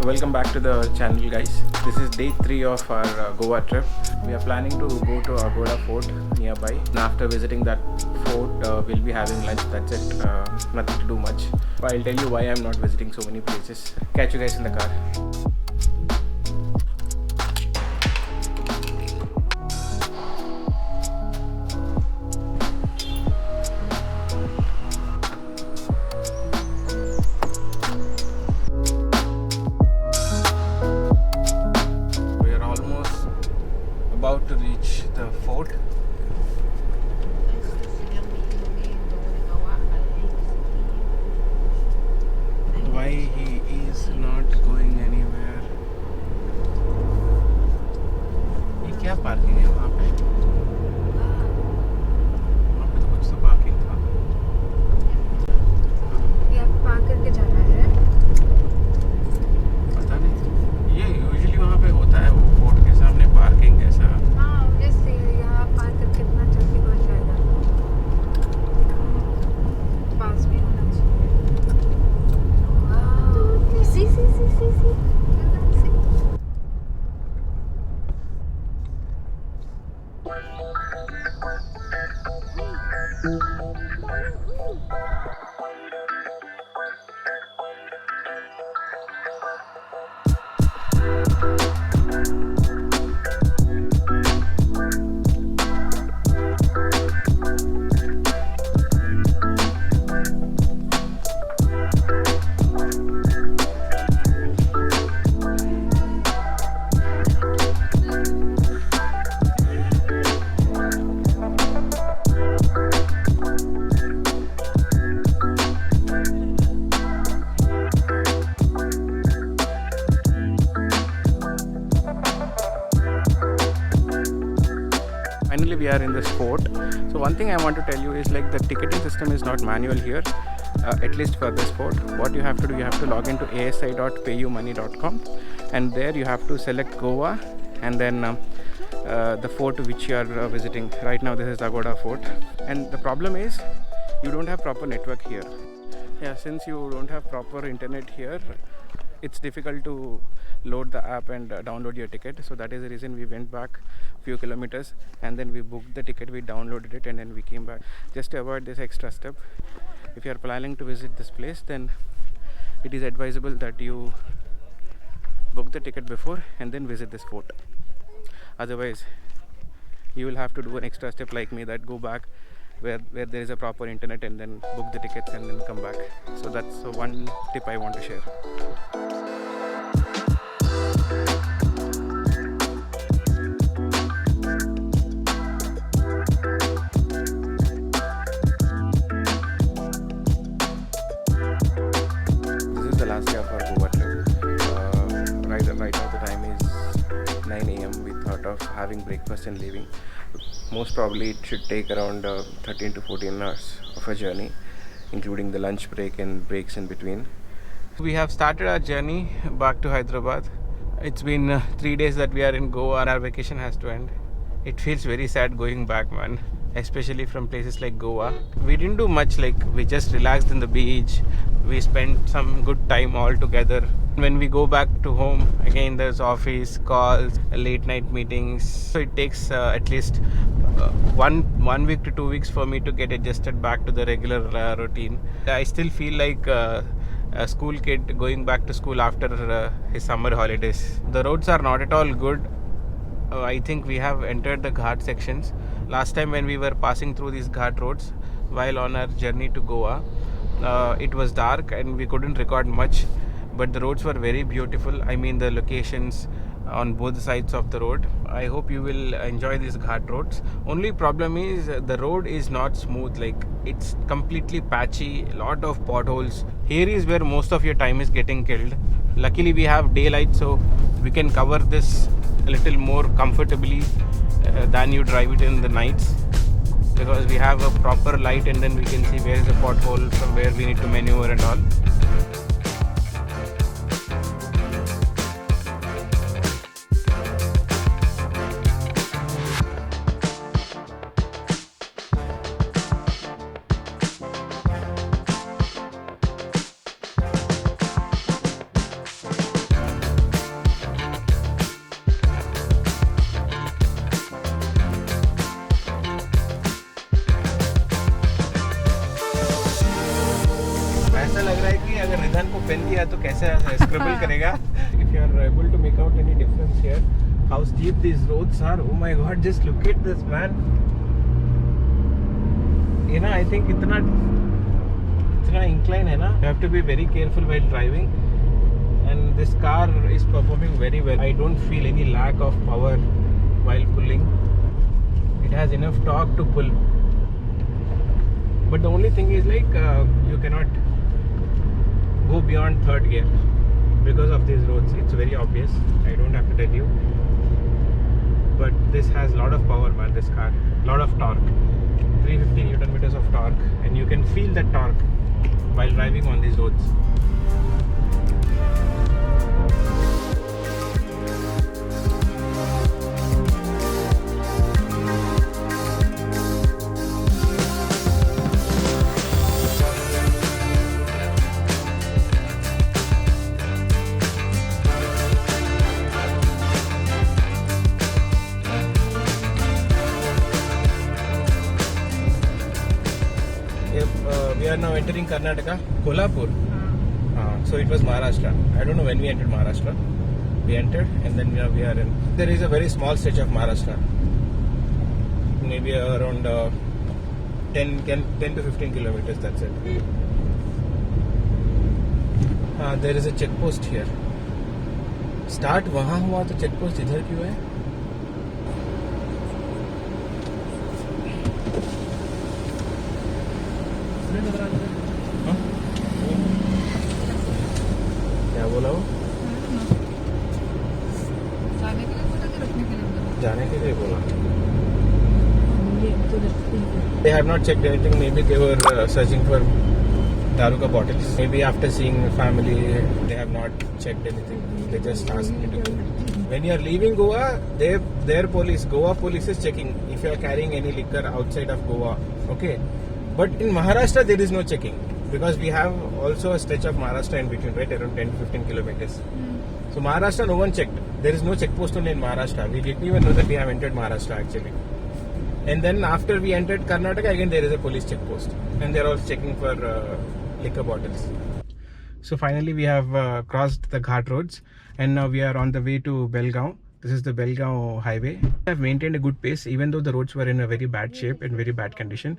Welcome back to the channel, guys. This is day 3 of our Goa trip. We are planning to go to Goa Fort nearby, and after visiting that fort we'll be having lunch. That's it. Nothing to do much, but I'll tell you why I'm not visiting so many places. Catch you guys in the car. About to reach the fort. Why he is not going anywhere? ये क्या parking है वहाँ पे? वहाँ पे तो कुछ तो पार्किंग था। ये पार्क करके जाना है? पता नहीं। ये यूजुअली वहाँ पे होता है, वो फोर्ट के सामने पार्किंग ऐसा। हाँ, जैसे यहाँ पार्क करके इतना जल्दी पहुँच जाएगा। पास में होना चाहिए। सी। Finally we are in this fort. So one thing I want to tell you is like the ticketing system is not manual here, at least for this fort. What you have to do, you have to log into asi.payumoney.com, and there you have to select Goa and then the fort which you are visiting. Right now this is Goa Fort, and the problem is you don't have proper network here. Yeah, since you don't have proper internet here, it's difficult to load the app and download your ticket. So that is the reason we went back few kilometers and then we booked the ticket, we downloaded it, and then we came back just to avoid this extra step. If you are planning to visit this place, then it is advisable that you book the ticket before and then visit this fort. Otherwise you will have to do an extra step like me, that go back where there is a proper internet and then book the tickets and then come back. So that's one tip I want to share. This is the last day of our Goa trip. Right now the time is 9 a.m. We thought of having breakfast and leaving. Most probably it should take around 13 to 14 hours of a journey, including the lunch break and breaks in between. We have started our journey back to Hyderabad. It's been 3 days that we are in Goa and our vacation has to end. It feels very sad going back, man, especially from places like Goa. We didn't do much, like we just relaxed in the beach. We spent some good time all together. When we go back to home, again there's office calls, late night meetings. So it takes at least 1 week to 2 weeks for me to get adjusted back to the regular routine. I still feel like a school kid going back to school after his summer holidays. The roads are not at all good. I think we have entered the ghat sections. Last time when we were passing through these ghat roads while on our journey to Goa, it was dark and we couldn't record much, but the roads were very beautiful. I mean, the locations on both sides of the road. I hope you will enjoy these ghat roads. Only problem is the road is not smooth, like it's completely patchy, lot of potholes. Here is where most of your time is getting killed. Luckily we have daylight, so we can cover this a little more comfortably than you drive it in the nights, because we have a proper light and then we can see where is the pothole, from where we need to maneuver and all. अगर रिदान को pen दिया तो कैसे स्क्रैबल करेगा. If you are able to make out any difference here, how steep these roads are. Oh my God, just look at this, man. You know, I think इतना incline है ना. You have to be very careful while driving. And this car is performing very well. I don't feel any lack of power while pulling. It has enough torque to pull. But the only thing is like you cannot go beyond third gear because of these roads. It's very obvious. I don't have to tell you. But this has a lot of power, man, this car. Lot of torque. 350 Newton meters of torque. And you can feel that torque while driving on these roads. We are now entering Karnataka, Kolhapur. So it was Maharashtra. I don't know when we entered Maharashtra. We entered and then we are in. There is a very small stretch of Maharashtra. Maybe around 10 to 15 kilometers, that's it. There is a check post here. Start वहाँ हुआ तो check post इधर क्यों है? क्या बोला वो? जाने के लिए बोला. They have not checked anything. Maybe they were searching for daruka bottles. Maybe after seeing the family, they have not checked anything. They just asked me to go. When you are leaving Goa, their police, Goa police is checking if you are carrying any liquor outside of Goa. Okay. But in Maharashtra, there is no checking because we have also a stretch of Maharashtra in between, right, around 10 to 15 kilometers. So Maharashtra, no one checked. There is no check post only in Maharashtra. We didn't even know that we have entered Maharashtra actually. And then after we entered Karnataka, again there is a police check post, and they are also checking for liquor bottles. So finally we have crossed the Ghat roads, and now we are on the way to Belgaum. This is the Belgaum highway. I have maintained a good pace even though the roads were in a very bad shape and very bad condition.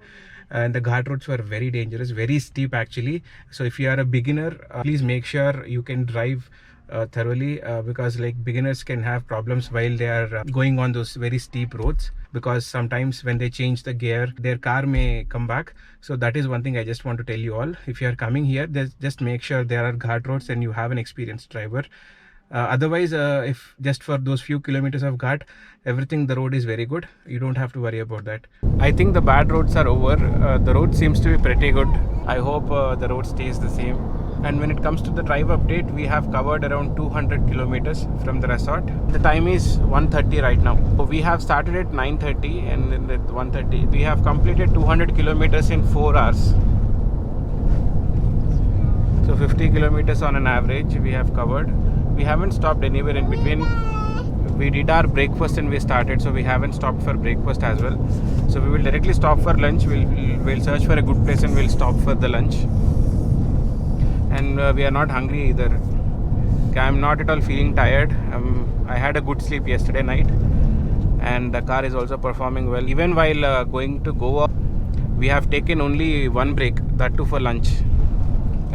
And the Ghat roads were very dangerous, very steep actually. So if you are a beginner, please make sure you can drive thoroughly because like beginners can have problems while they are going on those very steep roads, because sometimes when they change the gear their car may come back. So that is one thing I just want to tell you all. If you are coming here, just make sure there are Ghat roads and you have an experienced driver. Otherwise, if just for those few kilometers of Ghat, everything, the road is very good. You don't have to worry about that. I think the bad roads are over. The road seems to be pretty good. I hope the road stays the same. And when it comes to the drive update, we have covered around 200 kilometers from the resort. The time is 1:30 right now. We have started at 9:30 and then at 1:30 we have completed 200 kilometers in 4 hours. So 50 kilometers on an average we have covered. We haven't stopped anywhere in between. We did our breakfast and we started, so we haven't stopped for breakfast as well. So we will directly stop for lunch. We'll search for a good place and we'll stop for the lunch. And we are not hungry either. I'm not at all feeling tired. I had a good sleep yesterday night, and the car is also performing well. Even while going to Goa, we have taken only one break, that too for lunch.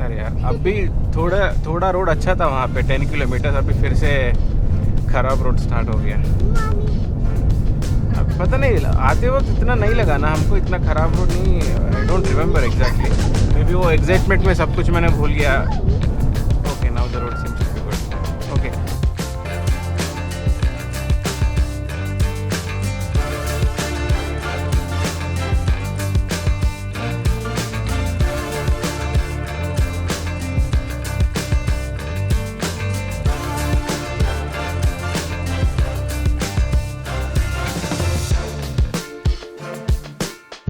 अरे यार, अभी थोड़ा road अच्छा था वहाँ पे 10 kilometre, अभी फिर से खराब रोड स्टार्ट हो गया. अब पता नहीं, आते वक्त इतना नहीं लगा ना हमको, इतना खराब रोड नहीं. I don't remember exactly, may be वो एग्जैक्टमेंट में सब कुछ मैंने भूल गया. Okay, now the road seems